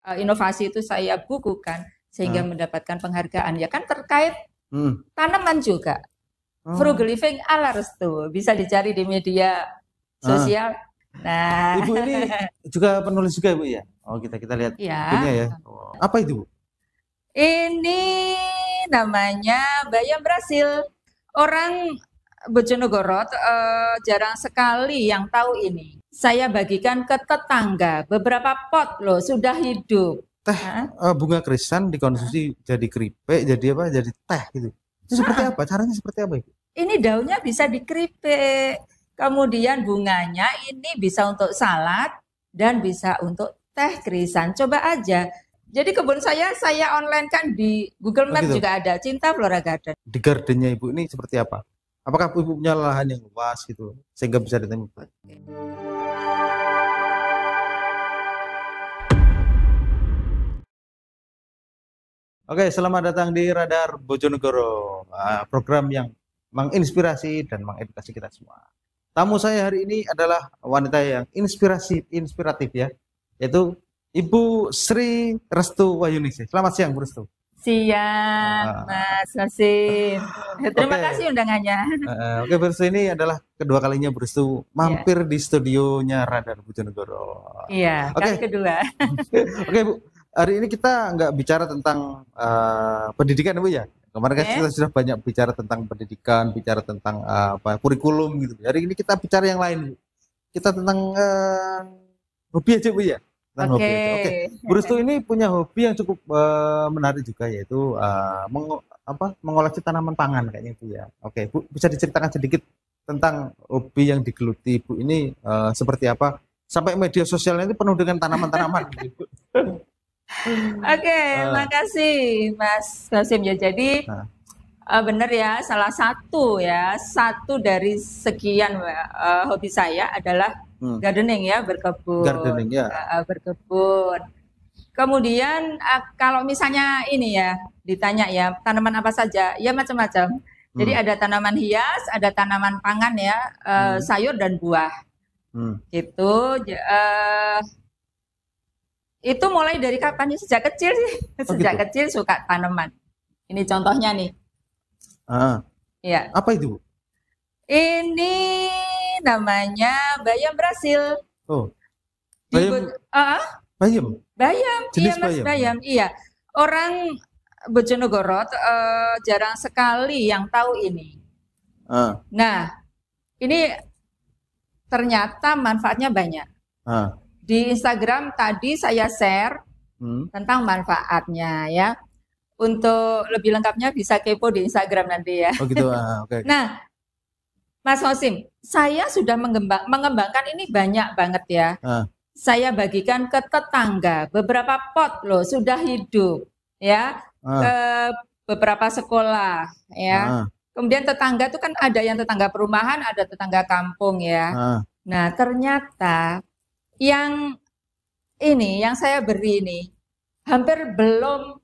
inovasi itu saya bukukan sehingga mendapatkan penghargaan. Ya kan terkait tanaman juga. Frugal Living ala Restu. Bisa dicari di media sosial. Nah, Ibu ini juga penulis juga Ibu ya? Oh, kita lihat bukunya ya. Oh. Apa itu Bu? Ini namanya Bayam Brasil. Orang Bojonegoro jarang sekali yang tahu ini. Saya bagikan ke tetangga. Beberapa pot loh sudah hidup. Teh bunga krisan dikonsumsi jadi keripik, jadi apa? Jadi teh gitu. Itu seperti apa? Caranya seperti apa itu? Ini daunnya bisa dikeripik. Kemudian bunganya ini bisa untuk salad dan bisa untuk teh krisan. Coba aja. Jadi kebun saya online kan di Google Maps gitu. juga ada, Cinta Flora Garden. Di gardennya Ibu ini seperti apa? Apakah Ibu punya lahan yang luas gitu sehingga bisa ditemukan? Oke, selamat datang di Radar Bojonegoro, program yang menginspirasi dan mengedukasi kita semua. Tamu saya hari ini adalah wanita yang inspiratif ya, yaitu Ibu Sri Restu Wayuningsih. Selamat siang, Bu Restu. Siang, Mas Hasim. Terima kasih undangannya. Oke, Bu Restu, ini adalah kedua kalinya Bu Restu mampir di studionya Radar Bojonegoro. Iya, kali kedua. Oke, Bu. Hari ini kita nggak bicara tentang pendidikan, Bu ya. Kemarin kan kita sudah banyak bicara tentang pendidikan, bicara tentang kurikulum gitu. Hari ini kita bicara yang lain, Bu. Kita tentang hobi aja, Bu ya. Oke. Bu Restu ini punya hobi yang cukup menarik juga, yaitu mengoleksi tanaman pangan kayaknya Bu ya. Oke, Bu, bisa diceritakan sedikit tentang hobi yang digeluti Bu ini seperti apa? Sampai media sosialnya itu penuh dengan tanaman-tanaman. Oke, makasih Mas Hasim ya. Jadi benar ya, salah satu dari sekian hobi saya adalah gardening ya, berkebun. Gardening ya. Berkebun. Kemudian kalau misalnya ini ya, ditanya ya, tanaman apa saja? Ya macam-macam. Jadi ada tanaman hias, ada tanaman pangan ya, sayur dan buah. Gitu. Itu mulai dari kapan? Sejak kecil sih. Sejak kecil suka tanaman. Ini contohnya nih. Ya. Apa itu? Ini namanya bayam Brasil. Oh. Bayam. Bayam. Jenis iya, Mas, bayam. Iya. Orang Bojonegoro jarang sekali yang tahu ini. Nah, ini ternyata manfaatnya banyak. Di Instagram tadi saya share tentang manfaatnya ya. Untuk lebih lengkapnya bisa kepo di Instagram nanti ya. Oh gitu. Okay. Nah, Mas Hosim, saya sudah mengembangkan ini banyak banget ya. Saya bagikan ke tetangga. Beberapa pot loh sudah hidup ya. Ke beberapa sekolah ya. Kemudian tetangga itu kan ada yang tetangga perumahan, ada tetangga kampung ya. Nah, ternyata yang saya beri ini hampir belum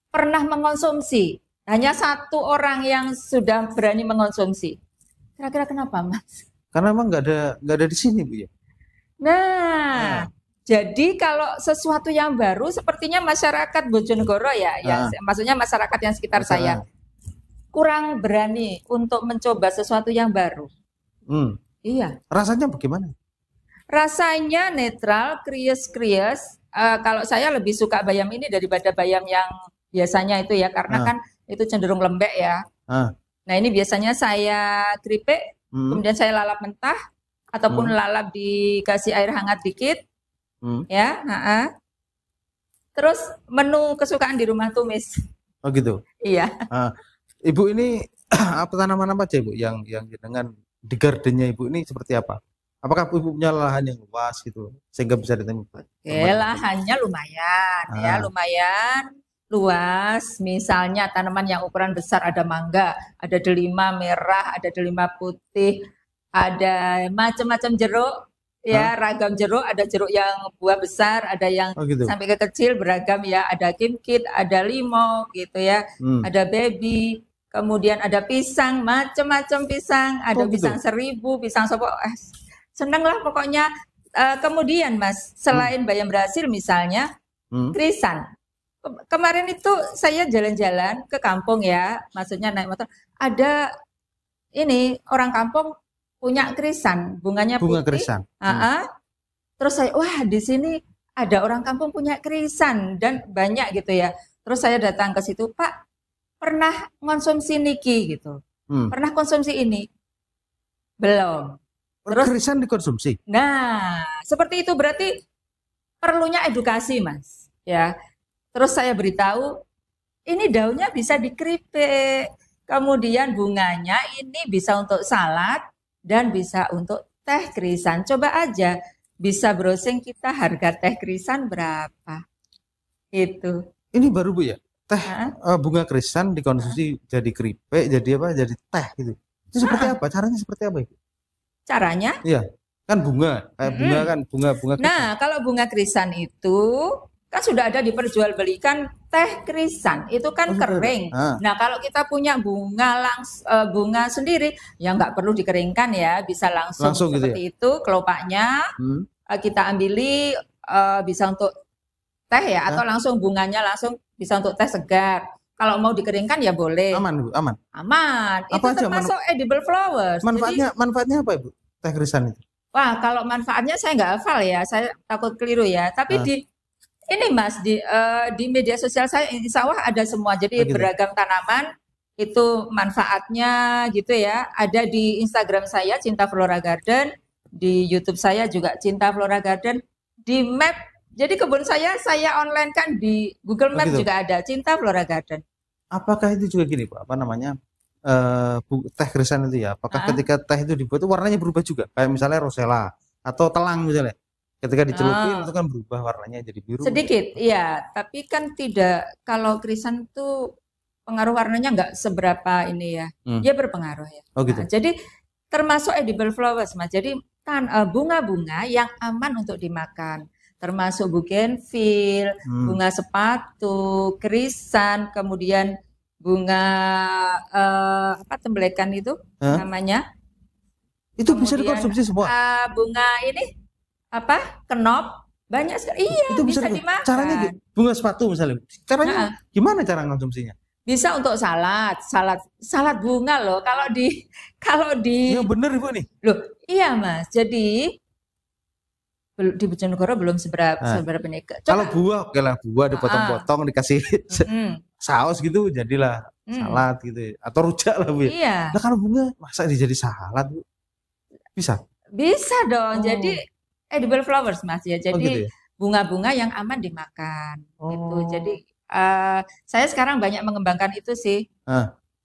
pernah mengonsumsi. Hanya satu orang yang sudah berani mengonsumsi. Kira-kira kenapa, Mas? Karena memang nggak ada di sini, Bu ya. Nah, jadi kalau sesuatu yang baru, sepertinya masyarakat Bojonegoro maksudnya masyarakat yang sekitar saya kurang berani untuk mencoba sesuatu yang baru. Iya. Rasanya bagaimana? Rasanya netral, krius-krius. Kalau saya lebih suka bayam ini daripada bayam yang biasanya itu ya, karena kan itu cenderung lembek ya. Nah ini biasanya saya keripik, kemudian saya lalap mentah, ataupun lalap dikasih air hangat dikit, ya. Terus menu kesukaan di rumah tumis. Oh gitu. Iya. Ibu ini apa tanaman apa aja, Bu? Yang dengan di gardennya Ibu ini seperti apa? Apakah Ibu punya lahan yang luas gitu sehingga bisa ditemukan? Lahannya lumayan ya, lumayan luas. Misalnya tanaman yang ukuran besar ada mangga, ada delima merah, ada delima putih, ada macam-macam jeruk ya, ragam jeruk, ada jeruk yang buah besar, ada yang sampai ke kecil beragam ya, ada kimkit, ada limau gitu ya, ada baby, kemudian ada pisang, macam-macam pisang, ada pisang 1000, pisang sopo, seneng lah pokoknya. Kemudian Mas, selain bayam Brasil misalnya, Krisan. Kemarin itu saya jalan-jalan ke kampung ya, maksudnya naik motor. Ada ini orang kampung punya krisan, bunganya Bunga putih. krisan. Terus saya, wah di sini ada orang kampung punya krisan dan banyak gitu ya. Terus saya datang ke situ, Pak, pernah konsumsi niki gitu. Pernah konsumsi ini? Belum. Terus krisan dikonsumsi. Nah, seperti itu berarti perlunya edukasi, Mas. Ya. Terus saya beritahu, ini daunnya bisa dikeripik. Kemudian bunganya ini bisa untuk salad dan bisa untuk teh krisan. Coba aja bisa browsing kita harga teh krisan berapa. Itu. Ini baru Bu ya? Teh bunga krisan dikonsumsi jadi keripik, jadi apa? Jadi teh gitu. Itu seperti apa? Caranya seperti apa itu? Caranya? Iya, kan bunga, kayak bunga kan bunga krisan. Nah, kalau bunga krisan itu kan sudah ada diperjualbelikan teh krisan, itu kan kering. Nah, kalau kita punya bunga sendiri, ya nggak perlu dikeringkan ya, bisa langsung seperti itu, kelopaknya kita ambili, bisa untuk teh ya, atau langsung bunganya langsung bisa untuk teh segar. Kalau mau dikeringkan ya boleh. Aman Bu, aman. Aman. Apa itu termasuk edible flowers. Manfaatnya apa Ibu? Teh krisan itu? Wah, kalau manfaatnya saya nggak hafal ya, saya takut keliru ya. Tapi ini Mas di media sosial saya insya Allah ada semua. Jadi beragam tanaman itu manfaatnya gitu ya. Ada di Instagram saya Cinta Flora Garden, di YouTube saya juga Cinta Flora Garden, di Map. Jadi kebun saya online kan di Google Map juga ada Cinta Flora Garden. Apakah itu juga gini Pak? Apa namanya? Teh krisan itu ya, apakah ketika teh itu dibuat itu warnanya berubah juga? Kayak misalnya rosella atau telang misalnya. Ketika dicelupin itu kan berubah warnanya jadi biru. Sedikit, iya. Tapi kan tidak, kalau krisan tuh pengaruh warnanya nggak seberapa ini ya. Dia berpengaruh ya. Oh gitu. Nah, jadi termasuk edible flowers Mas. Jadi bunga-bunga yang aman untuk dimakan. Termasuk bougainville, bunga sepatu, krisan, kemudian bunga apa temblekan itu namanya? Itu kemudian, bisa dikonsumsi semua. Bunga ini apa? Kenop, banyak sekali. Iya, itu bisa dimakan. Caranya bunga sepatu misalnya. Caranya gimana cara konsumsinya? Bisa untuk salad bunga loh. Kalau di yang bener Ibu nih. Loh, iya Mas. Jadi di Bojonegoro belum seberapa ini. Kalau buah, oke lah, buah dipotong-potong dikasih saus gitu jadilah salad gitu atau rujak lah Bu ya. Iya. Nah kalau bunga masa jadi salad Bu? Bisa? Bisa dong. Jadi edible flowers Mas ya. Jadi bunga-bunga yang aman dimakan gitu. Jadi saya sekarang banyak mengembangkan itu sih.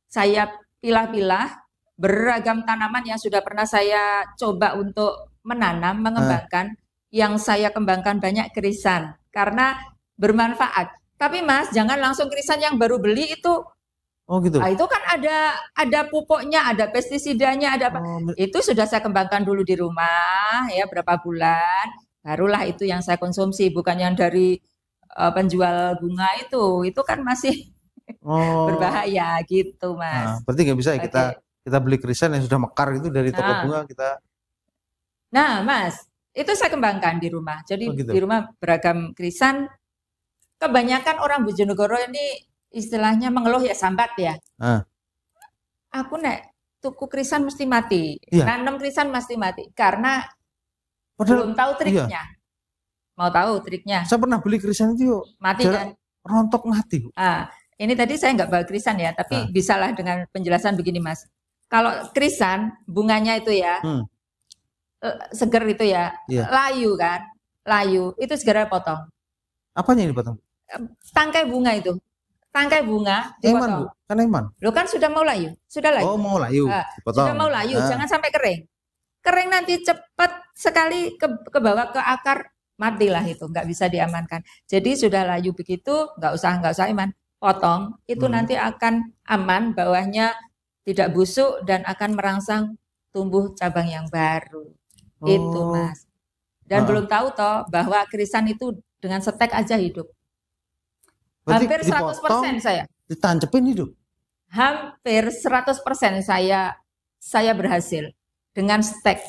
Saya pilah-pilah beragam tanaman yang sudah pernah saya coba untuk mengembangkan. Yang saya kembangkan banyak krisan karena bermanfaat. Tapi Mas, jangan langsung krisan yang baru beli itu. Oh gitu. Nah, itu kan ada pupuknya, ada pestisidanya, ada apa. Itu sudah saya kembangkan dulu di rumah ya berapa bulan. Barulah itu yang saya konsumsi, bukan yang dari penjual bunga itu. Itu kan masih berbahaya gitu Mas. Berarti nggak bisa ya kita beli krisan yang sudah mekar itu dari toko bunga kita. Nah Mas, itu saya kembangkan di rumah. Jadi di rumah beragam krisan. Kebanyakan orang Bojonegoro ini istilahnya mengeluh ya sambat ya. Aku tuku krisan mesti mati. Nanam krisan mesti mati karena belum tahu triknya. Iya. Mau tahu triknya? Saya pernah beli krisan itu mati kan? Rontok mati. Ini tadi saya nggak bawa krisan ya, tapi bisalah dengan penjelasan begini Mas. Kalau krisan bunganya itu ya. Seger itu ya, layu kan, layu itu segera potong. Apanya yang dipotong? Tangkai bunga itu, tangkai bunga dipotong. Eman. Lo kan sudah mau layu, sudah layu. Oh mau layu, sudah mau layu, jangan sampai kering. Kering nanti cepat sekali ke bawah ke akar, matilah itu, nggak bisa diamankan. Jadi sudah layu begitu, nggak usah Iman, potong, itu nanti akan aman, bawahnya tidak busuk dan akan merangsang tumbuh cabang yang baru. Itu Mas. Dan belum tahu toh bahwa krisan itu dengan stek aja hidup. Berarti hampir 100% saya. Ditancepin hidup. Hampir 100% saya berhasil dengan stek.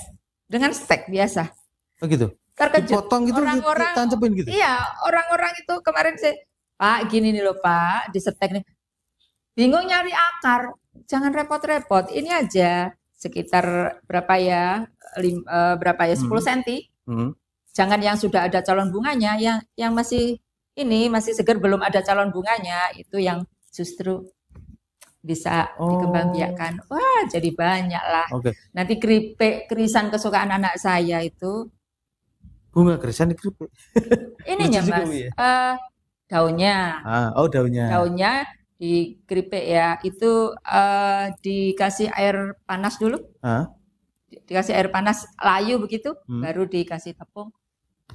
Dengan stek biasa. Begitu. terkejut. Dipotong gitu, Orang-orang, tancepin gitu. iya, orang-orang itu kemarin saya, Pak, gini nih loh Pak, disetek nih. Bingung nyari akar, jangan repot-repot. Ini aja sekitar berapa ya? 10 cm. Jangan yang sudah ada calon bunganya, yang masih segar belum ada calon bunganya, itu yang justru bisa dikembangbiakkan. Wah, jadi banyak lah. Nanti keripik kerisan kesukaan anak saya itu. Bunga kerisan di keripik. Ininya Mas, daunnya. Daunnya. Daunnya di keripik ya, itu dikasih air panas dulu. Dikasih air panas layu begitu, baru dikasih tepung.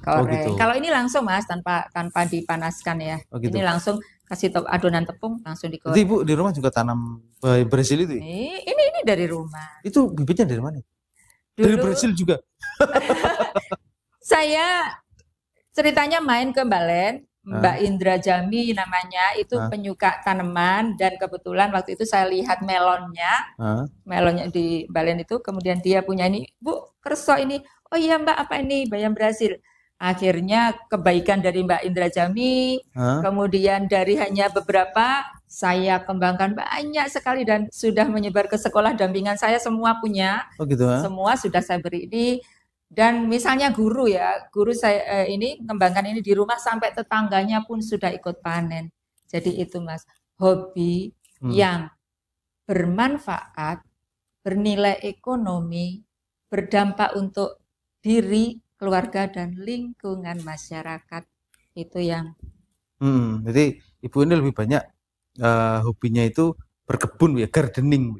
Goreng. Kalau ini langsung Mas, tanpa dipanaskan ya. Ini langsung kasih adonan tepung langsung digoreng. Jadi Ibu di rumah juga tanam Brazil itu? Ini dari rumah. Itu bibitnya dari mana? Dari Brazil juga. Saya ceritanya main ke Balen, Mbak Indra Jami namanya, itu penyuka tanaman, dan kebetulan waktu itu saya lihat melonnya di Balen itu, kemudian dia punya ini, Bu, kerso ini. Oh iya Mbak, apa ini? Bayam Brazil. Akhirnya kebaikan dari Mbak Indra Jami, kemudian dari hanya beberapa, saya kembangkan banyak sekali dan sudah menyebar ke sekolah dampingan saya, semua punya. Semua sudah saya beri ini. Dan misalnya guru saya ini mengembangkan ini di rumah, sampai tetangganya pun sudah ikut panen. Jadi itu Mas, hobi yang bermanfaat, bernilai ekonomi, berdampak untuk diri, keluarga, dan lingkungan masyarakat. Itu yang jadi Ibu ini lebih banyak hobinya itu berkebun ya, gardening.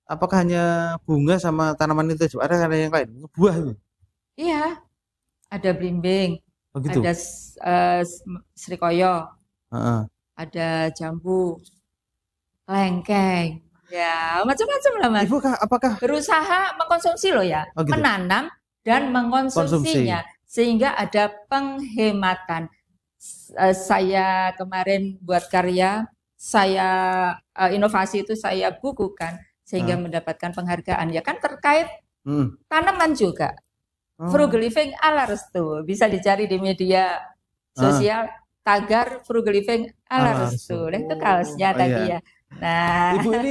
Apakah hanya bunga sama tanaman itu aja? Ada yang lain? Buah itu? Iya, ada belimbing, ada srikoyo, ada jambu, lengkeng, ya macam-macam lah Mas. Ibu apakah berusaha mengkonsumsi loh ya, menanam dan mengkonsumsinya, sehingga ada penghematan. Saya kemarin buat karya, inovasi itu saya bukukan, sehingga mendapatkan penghargaan. Ya kan terkait tanaman juga. Frugal living ala restu. Bisa dicari di media sosial, tagar frugal living ala restu. Itu kaosnya tadi ya. Nah, Ibu ini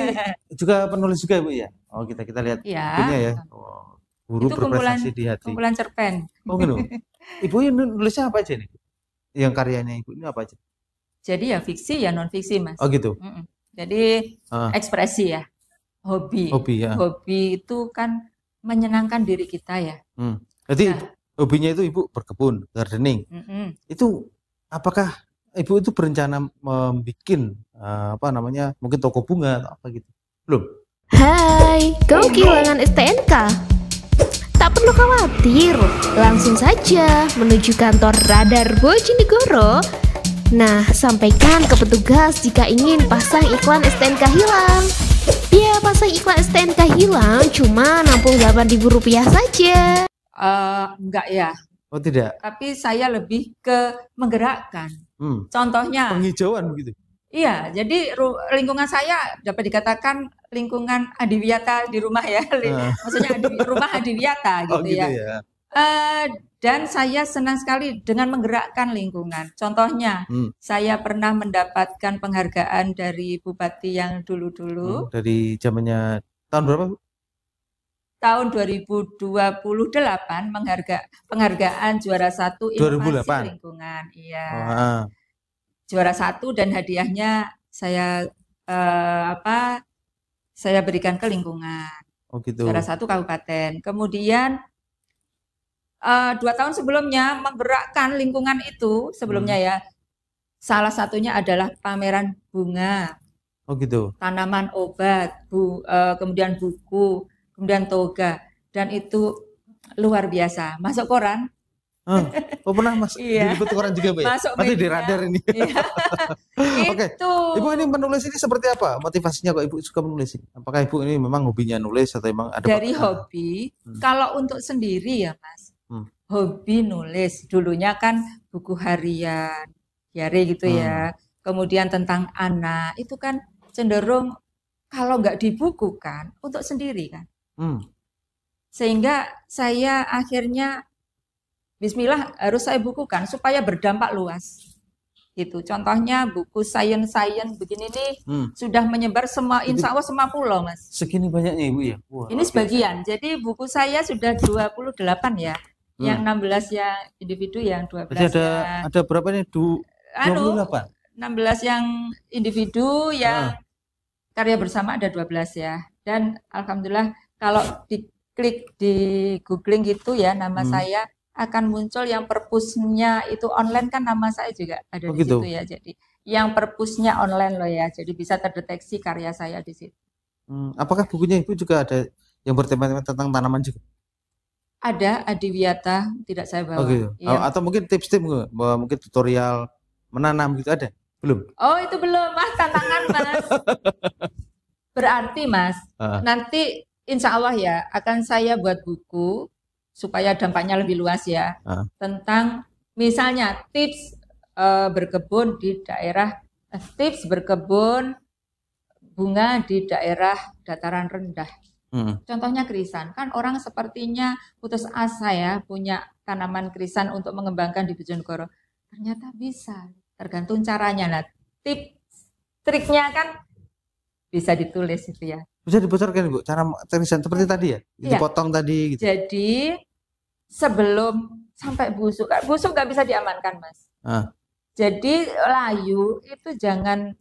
juga penulis juga Ibu ya? Kita lihat bukunya ya. Guru itu berprestasi di hati. Kumpulan cerpen. Gitu. Ibu ini nulisnya apa aja nih? Yang karyanya Ibu ini apa aja? Jadi ya fiksi ya non fiksi Mas. Gitu. Jadi ekspresi ya. Hobi itu kan menyenangkan diri kita ya. Jadi hobinya itu Ibu berkebun, gardening. Itu apakah Ibu itu berencana membuat mungkin toko bunga atau apa gitu? Belum? Hai, kamu kehilangan STNK? Tak perlu khawatir, langsung saja menuju kantor Radar Bojonegoro. Nah, sampaikan ke petugas jika ingin pasang iklan STNK hilang. Biaya pasang iklan STNK hilang cuma Rp68.000 saja. Enggak ya. Oh tidak. Tapi saya lebih ke menggerakkan. Contohnya. Penghijauan begitu. Iya, jadi lingkungan saya dapat dikatakan lingkungan adiwiyata di rumah ya. Maksudnya rumah adiwiyata gitu, ya. Dan saya senang sekali dengan menggerakkan lingkungan. Contohnya, saya pernah mendapatkan penghargaan dari Bupati yang dulu-dulu. Dari zamannya tahun berapa, Bu? Tahun 2028 penghargaan juara 1 inovasi lingkungan. Iya. Juara 1 dan hadiahnya saya saya berikan ke lingkungan. Gitu. Juara 1 kabupaten. Kemudian 2 tahun sebelumnya menggerakkan lingkungan itu sebelumnya ya. Salah satunya adalah pameran bunga. Gitu. Tanaman obat, kemudian buku, kemudian toga, dan itu luar biasa. Masuk koran. Pernah diliput koran juga, Bu? Masuk Masih di radar ini. Iya. Ibu ini menulis ini seperti apa? Motivasinya kok Ibu suka menulis ini? Apakah Ibu ini memang hobinya nulis atau memang ada dari hobi? Kalau untuk sendiri ya, Mas. Hobi nulis. Dulunya kan buku harian, diare gitu ya. Kemudian tentang anak, itu kan cenderung kalau nggak dibukukan untuk sendiri kan. Sehingga saya akhirnya Bismillah harus saya bukukan supaya berdampak luas. Gitu. Contohnya buku sains begini nih sudah menyebar insya Allah semua pulau, Mas. Segini banyaknya Ibu ya? Wah, ini sebagian. Jadi buku saya sudah 28 ya. Yang 16 yang individu, yang 12 Jadi ada berapa nih? 28? 16 yang individu, yang karya bersama ada 12 ya. Dan alhamdulillah kalau diklik di googling gitu ya, nama saya akan muncul yang perpusnya itu online, kan nama saya juga ada di situ ya. Jadi yang perpusnya online loh ya. Jadi bisa terdeteksi karya saya di situ. Apakah bukunya Ibu juga ada yang bertema tentang tanaman juga? Ada Adiwiyata, tidak saya bawa. Gitu. Ya. Atau mungkin tips-tips, mungkin tutorial menanam gitu ada? Belum? Oh, itu belum, Mas, tantangan Mas. Berarti Mas, nanti insya Allah ya akan saya buat buku supaya dampaknya lebih luas ya, tentang misalnya tips berkebun di daerah, tips berkebun bunga di daerah dataran rendah. Contohnya krisan, kan orang sepertinya putus asa ya punya tanaman krisan untuk mengembangkan di Bojonegoro. Ternyata bisa, tergantung caranya. Nah, triknya kan bisa ditulis itu ya. Bisa dibocorkan Ibu, cara krisan seperti tadi ya, dipotong tadi gitu. Jadi sebelum sampai busuk nggak bisa diamankan, Mas. Jadi layu itu jangan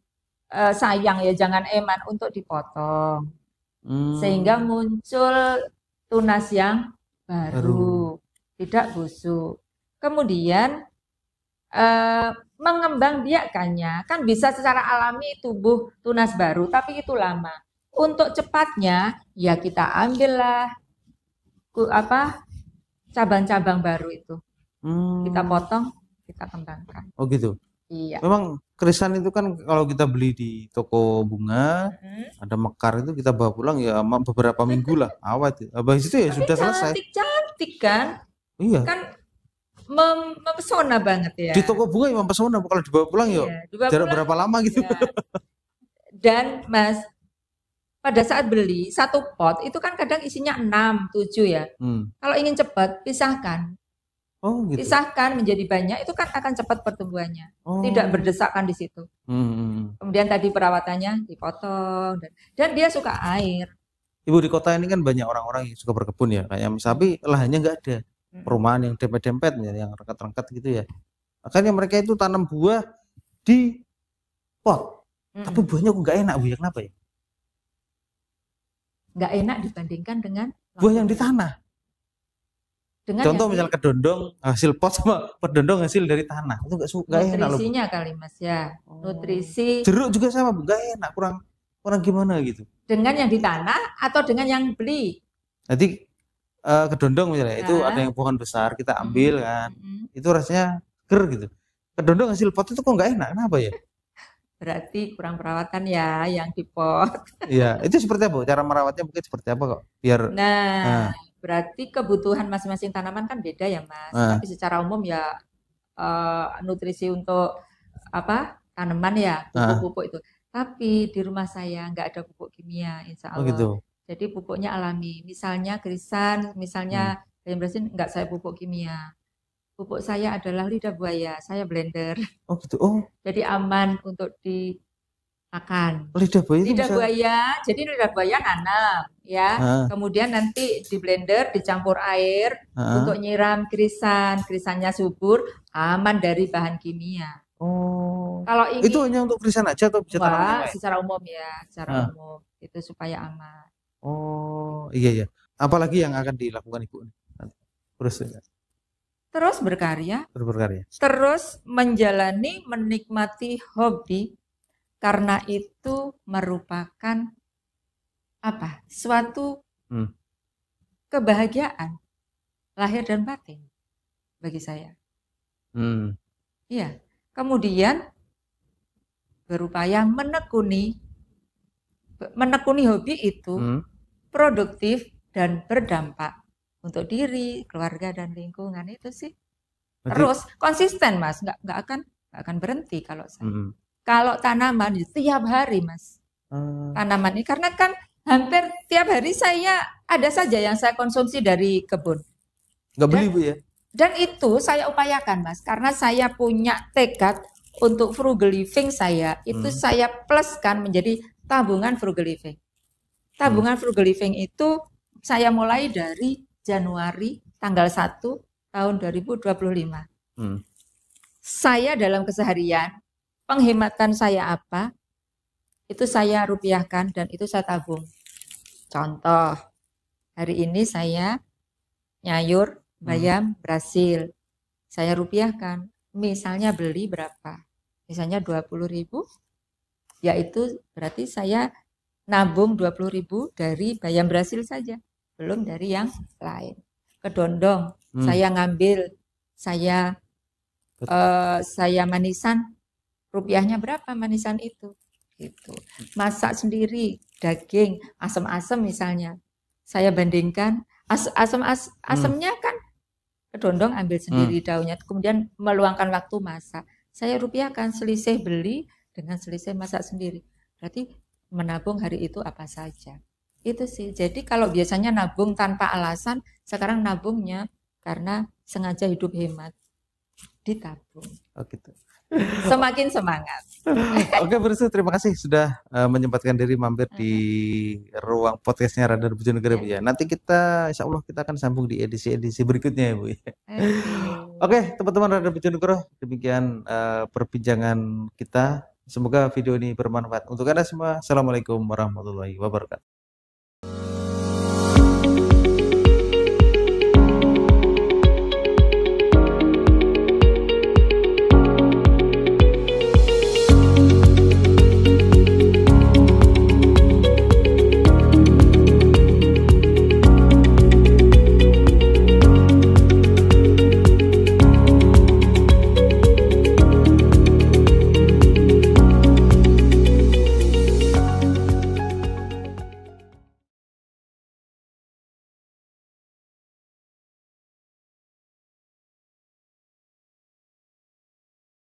sayang ya, jangan eman untuk dipotong. Sehingga muncul tunas yang baru. Tidak busuk. Kemudian mengembang biakannya kan bisa secara alami tubuh tunas baru, tapi itu lama. Untuk cepatnya ya kita ambillah cabang-cabang baru itu. Kita potong, kita kembangkan. Oh gitu. Iya. Memang krisan itu kan kalau kita beli di toko bunga, ada mekar itu kita bawa pulang ya beberapa minggu lah, awet. Habis itu ya tapi sudah selesai. Cantik kan? Iya. Kan mempesona banget ya. Di toko bunga ya mempesona, kalau dibawa pulang ya jarak berapa lama gitu. Ya. Dan Mas, pada saat beli satu pot itu kan kadang isinya 6, 7 ya. Kalau ingin cepat, pisahkan. Oh, gitu. Pisahkan menjadi banyak, itu kan akan cepat pertumbuhannya. Tidak berdesakan di situ. Kemudian tadi perawatannya dipotong dan dia suka air. Ibu, di kota ini kan banyak orang-orang yang suka berkebun ya, kayak tapi lahannya nggak ada. Perumahan yang dempet-dempet yang rengkat-rengkat gitu ya. Akhirnya mereka itu tanam buah di pot. Tapi buahnya kok nggak enak, Bu, ya kenapa ya? Nggak enak dibandingkan dengan buah yang di tanah. Contoh misalnya kedondong hasil pot sama kedondong hasil dari tanah, itu nggak enak loh. Nutrisinya kali Mas ya. Nutrisi. Jeruk juga sama, Bu, nggak enak, kurang gimana gitu. Dengan yang di tanah atau dengan yang beli? Nanti kedondong misalnya itu ada yang pohon besar kita ambil kan, itu rasanya seger gitu. Kedondong hasil pot itu kok nggak enak, kenapa ya? Berarti kurang perawatan ya yang di pot. Iya, itu seperti apa? Cara merawatnya mungkin seperti apa kok? Biar berarti kebutuhan masing-masing tanaman kan beda ya Mas. Tapi secara umum ya nutrisi untuk tanaman ya pupuk-pupuk itu. Tapi di rumah saya nggak ada pupuk kimia, insya Allah. Oh gitu. Jadi pupuknya alami. Misalnya krisan, misalnya bayam brasin nggak saya pupuk kimia. Pupuk saya adalah lidah buaya, saya blender. Oh gitu. Oh. Jadi aman untuk dimakan. Lidah buaya itu lidah buaya, jadi lidah buaya nanam ya. Kemudian nanti di blender dicampur air untuk nyiram krisan. Krisannya subur, aman dari bahan kimia. Oh. Kalau ingin, itu hanya untuk krisan aja atau bisa tanaman lain? Secara umum ya, secara umum. Itu supaya aman. Oh, iya. Apalagi yang akan dilakukan Ibu? Terus berkarya. Terus menjalani, menikmati hobi, karena itu merupakan suatu kebahagiaan lahir dan batin bagi saya. Iya. Kemudian berupaya menekuni hobi itu produktif dan berdampak untuk diri, keluarga dan lingkungan itu sih. Terus konsisten Mas, nggak akan berhenti kalau saya. Kalau tanaman tiap hari Mas, tanaman ini karena kan hampir tiap hari saya ada saja yang saya konsumsi dari kebun. Nggak beli Bu ya? Dan itu saya upayakan, Mas, karena saya punya tekad untuk frugal living saya, itu saya pluskan menjadi tabungan frugal living. Tabungan frugal living itu saya mulai dari Januari tanggal 1 tahun 2025. Saya dalam keseharian, penghematan saya apa, itu saya rupiahkan dan itu saya tabung. Contoh, hari ini saya nyayur bayam Brasil, saya rupiahkan. Misalnya beli berapa? Misalnya 20.000, yaitu berarti saya nabung 20.000 dari bayam Brasil saja, belum dari yang lain. Kedondong, saya ngambil, saya manisan, rupiahnya berapa manisan itu? Gitu. Masak sendiri, daging, asam-asam misalnya, saya bandingkan, asamnya kan kedondong ambil sendiri daunnya, kemudian meluangkan waktu masak. Saya rupiahkan selisih beli dengan selisih masak sendiri. Berarti menabung hari itu apa saja. Itu sih. Jadi kalau biasanya nabung tanpa alasan, sekarang nabungnya karena sengaja hidup hemat. Ditabung. Oh gitu. Semakin semangat. Oke, Bu Restu, terima kasih sudah menyempatkan diri mampir di ruang podcastnya Radar Bojonegoro, Bu ya. Nanti kita, insya Allah kita akan sambung di edisi-edisi berikutnya ya, Bu. Oke, teman-teman Radar Bojonegoro, demikian perbincangan kita. Semoga video ini bermanfaat untuk Anda semua. Assalamualaikum warahmatullahi wabarakatuh.